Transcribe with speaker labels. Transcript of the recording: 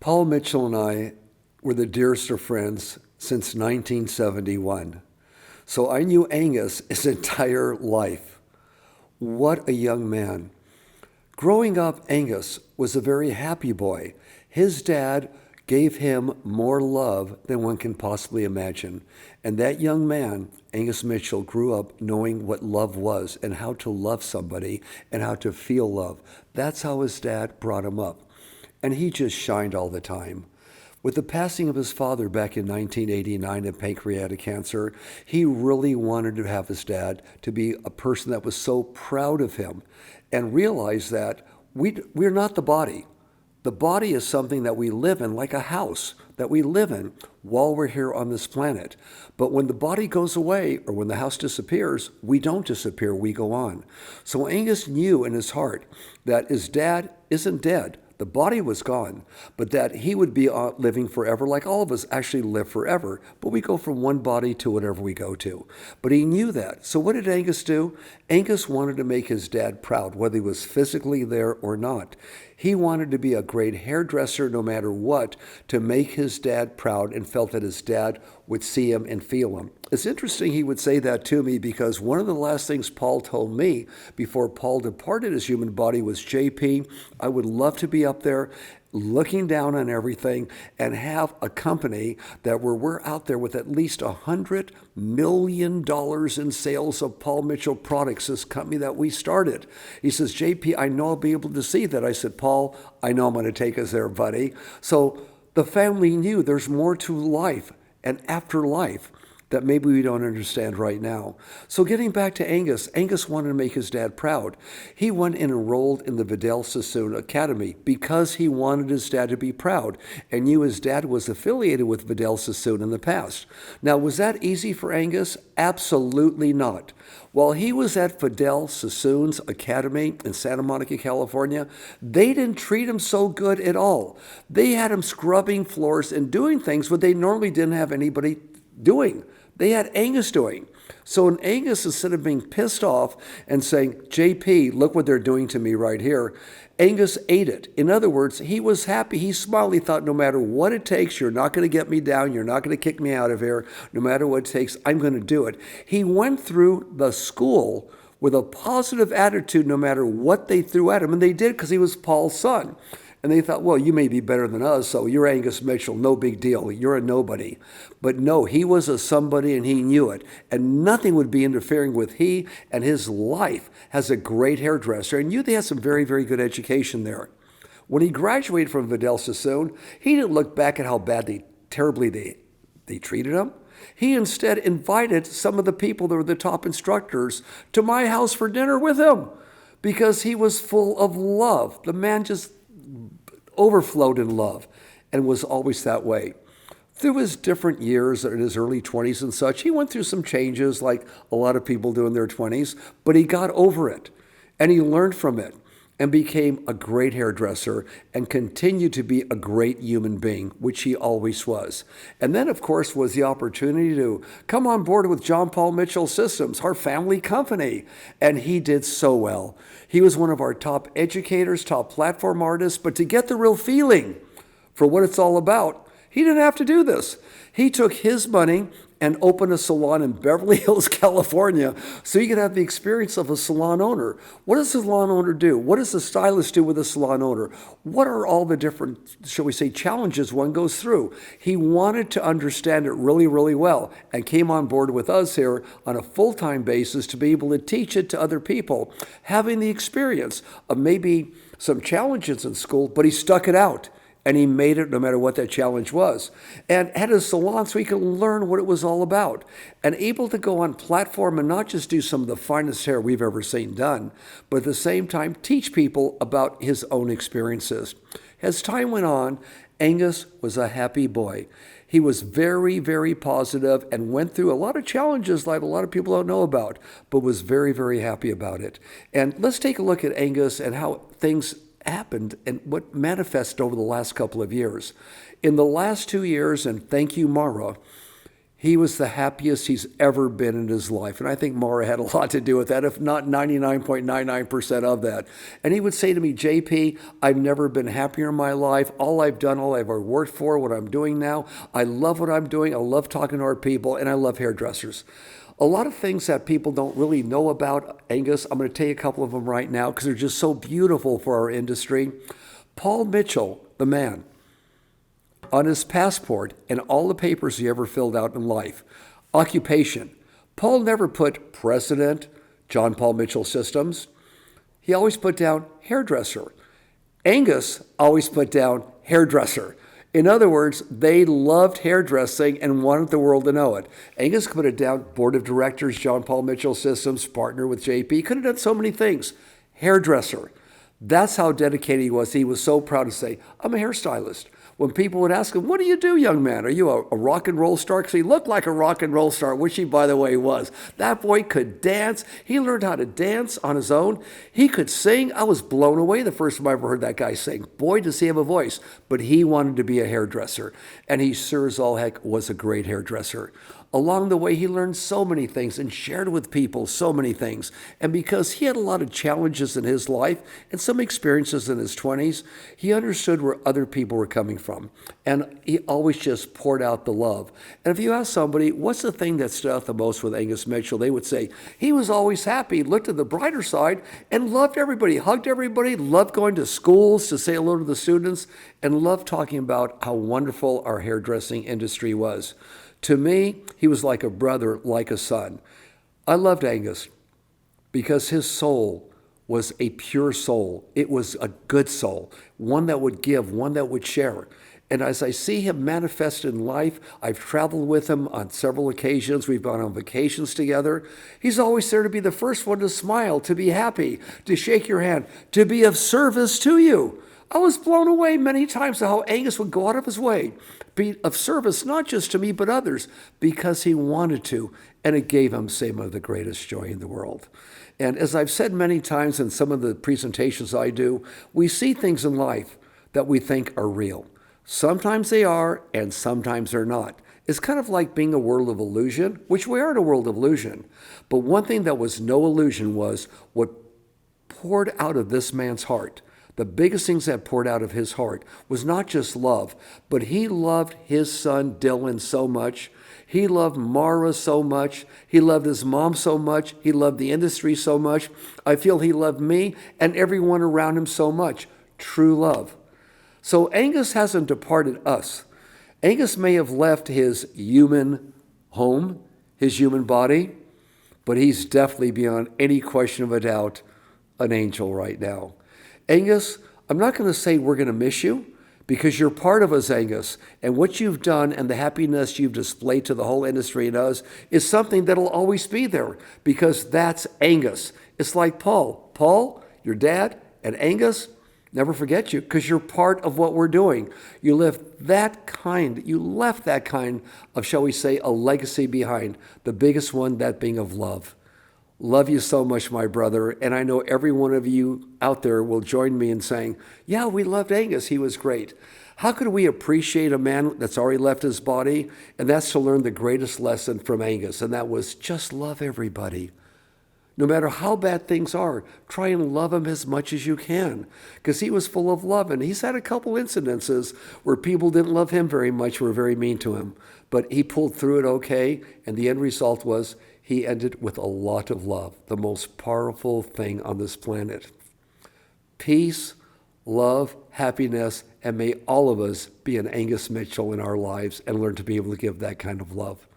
Speaker 1: Paul Mitchell and I were the dearest of friends since 1971. So I knew Angus his entire life. What a young man. Growing up, Angus was a very happy boy. His dad gave him more love than one can possibly imagine. And that young man, Angus Mitchell, grew up knowing what love was and how to love somebody and how to feel love. That's how his dad brought him up. And he just shined all the time. With the passing of his father back in 1989 of pancreatic cancer, he really wanted to have his dad to be a person that was so proud of him and realize that we're not the body. The body is something that we live in, like a house that we live in while we're here on this planet. But when the body goes away or when the house disappears, we don't disappear, we go on. So Angus knew in his heart that his dad isn't dead. The body was gone, but that he would be living forever like all of us actually live forever. But we go from one body to whatever we go to. But he knew that. So what did Angus do? Angus wanted to make his dad proud, whether he was physically there or not. He wanted to be a great hairdresser no matter what, to make his dad proud, and felt that his dad would see him and feel him. It's interesting he would say that to me, because one of the last things Paul told me before Paul departed his human body was, JP, I would love to be up there looking down on everything and have a company that where we're out there with at least $100 million in sales of Paul Mitchell products, this company that we started. He says, JP, I know I'll be able to see that. I said, Paul, I know I'm going to take us there, buddy. So the family knew there's more to life and after life that maybe we don't understand right now. So getting back to Angus, Angus wanted to make his dad proud. He went and enrolled in the Vidal Sassoon Academy because he wanted his dad to be proud and knew his dad was affiliated with Vidal Sassoon in the past. Now, was that easy for Angus? Absolutely not. While he was at Vidal Sassoon's Academy in Santa Monica, California, they didn't treat him so good at all. They had him scrubbing floors and doing things what they normally didn't have anybody doing. They had Angus doing. So when Angus, instead of being pissed off and saying, JP, look what they're doing to me right here, Angus ate it. In other words, he was happy. He smiled. He thought, no matter what it takes, you're not going to get me down. You're not going to kick me out of here. No matter what it takes, I'm going to do it. He went through the school with a positive attitude no matter what they threw at him. And they did, because he was Paul's son. And they thought, well, you may be better than us, so you're Angus Mitchell, no big deal. You're a nobody. But no, he was a somebody, and he knew it. And nothing would be interfering with he and his life as a great hairdresser. And they had some very, very good education there. When he graduated from Vidal Sassoon, he didn't look back at how terribly they treated him. He instead invited some of the people that were the top instructors to my house for dinner with him, because he was full of love. The man just overflowed in love and was always that way. Through his different years in his early 20s and such, he went through some changes like a lot of people do in their 20s, but he got over it and he learned from it and became a great hairdresser and continued to be a great human being, which he always was. And then, of course, was the opportunity to come on board with John Paul Mitchell Systems, our family company. And he did so well. He was one of our top educators, top platform artists, but to get the real feeling for what it's all about, he didn't have to do this. He took his money and opened a salon in Beverly Hills, California, so he could have the experience of a salon owner. What does a salon owner do? What does the stylist do with a salon owner? What are all the different, shall we say, challenges one goes through? He wanted to understand it really, really well and came on board with us here on a full-time basis to be able to teach it to other people, having the experience of maybe some challenges in school, but he stuck it out. And he made it no matter what that challenge was. And had a salon so he could learn what it was all about. And able to go on platform and not just do some of the finest hair we've ever seen done, but at the same time teach people about his own experiences. As time went on, Angus was a happy boy. He was very, very positive and went through a lot of challenges like a lot of people don't know about, but was very, very happy about it. And let's take a look at Angus and how things happened and what manifested over the last couple of years. In the last 2 years, and thank you, Mara, He was the happiest he's ever been in his life. And I think Mara had a lot to do with that, if not 99.99% of that. And he would say to me, JP, I've never been happier in my life. All I've done, all I've worked for, what I'm doing now, I love what I'm doing. I love talking to our people, and I love hairdressers. A lot of things that people don't really know about Angus, I'm going to tell you a couple of them right now because they're just so beautiful for our industry. Paul Mitchell, the man, on his passport and all the papers he ever filled out in life, occupation, Paul never put president, John Paul Mitchell Systems. He always put down hairdresser. Angus always put down hairdresser. In other words, they loved hairdressing and wanted the world to know it. Angus could put it down, board of directors, John Paul Mitchell Systems, partner with JP. Could have done so many things. Hairdresser. That's how dedicated he was. He was so proud to say, I'm a hairstylist. When people would ask him, what do you do, young man? Are you a rock and roll star? Because he looked like a rock and roll star, which he, by the way, was. That boy could dance. He learned how to dance on his own. He could sing. I was blown away the first time I ever heard that guy sing. Boy, does he have a voice. But he wanted to be a hairdresser. And he sure as all heck was a great hairdresser. Along the way, he learned so many things and shared with people so many things. And because he had a lot of challenges in his life and some experiences in his 20s, he understood where other people were coming from. And he always just poured out the love. And if you ask somebody, what's the thing that stood out the most with Angus Mitchell, they would say, he was always happy, looked at the brighter side, and loved everybody, hugged everybody, loved going to schools to say hello to the students, and loved talking about how wonderful our hairdressing industry was. To me, he was like a brother, like a son. I loved Angus because his soul was a pure soul. It was a good soul, one that would give, one that would share. And as I see him manifested in life, I've traveled with him on several occasions. We've gone on vacations together. He's always there to be the first one to smile, to be happy, to shake your hand, to be of service to you. I was blown away many times at how Angus would go out of his way, be of service not just to me but others, because he wanted to, and it gave him some of the greatest joy in the world. And as I've said many times in some of the presentations I do, we see things in life that we think are real. Sometimes they are, and sometimes they're not. It's kind of like being a world of illusion, which we are in a world of illusion. But one thing that was no illusion was what poured out of this man's heart. The biggest things that poured out of his heart was not just love, but he loved his son Dylan so much. He loved Mara so much. He loved his mom so much. He loved the industry so much. I feel he loved me and everyone around him so much. True love. So Angus hasn't departed us. Angus may have left his human home, his human body, but he's definitely beyond any question of a doubt an angel right now. Angus, I'm not going to say we're going to miss you because you're part of us, Angus. And what you've done and the happiness you've displayed to the whole industry and us is something that'll always be there because that's Angus. It's like Paul. Paul, your dad, and Angus, never forget you because you're part of what we're doing. You left that kind of, shall we say, a legacy behind, the biggest one, that being of love. Love you so much, my brother, and I know every one of you out there will join me in saying, yeah, we loved Angus. He was great. How could we appreciate a man that's already left his body? And that's to learn the greatest lesson from Angus, and that was just love everybody. No matter how bad things are, try and love him as much as you can, because he was full of love, and he's had a couple incidences where people didn't love him very much, were very mean to him, but he pulled through it okay, and the end result was he ended with a lot of love, the most powerful thing on this planet. Peace, love, happiness, and may all of us be an Angus Mitchell in our lives and learn to be able to give that kind of love.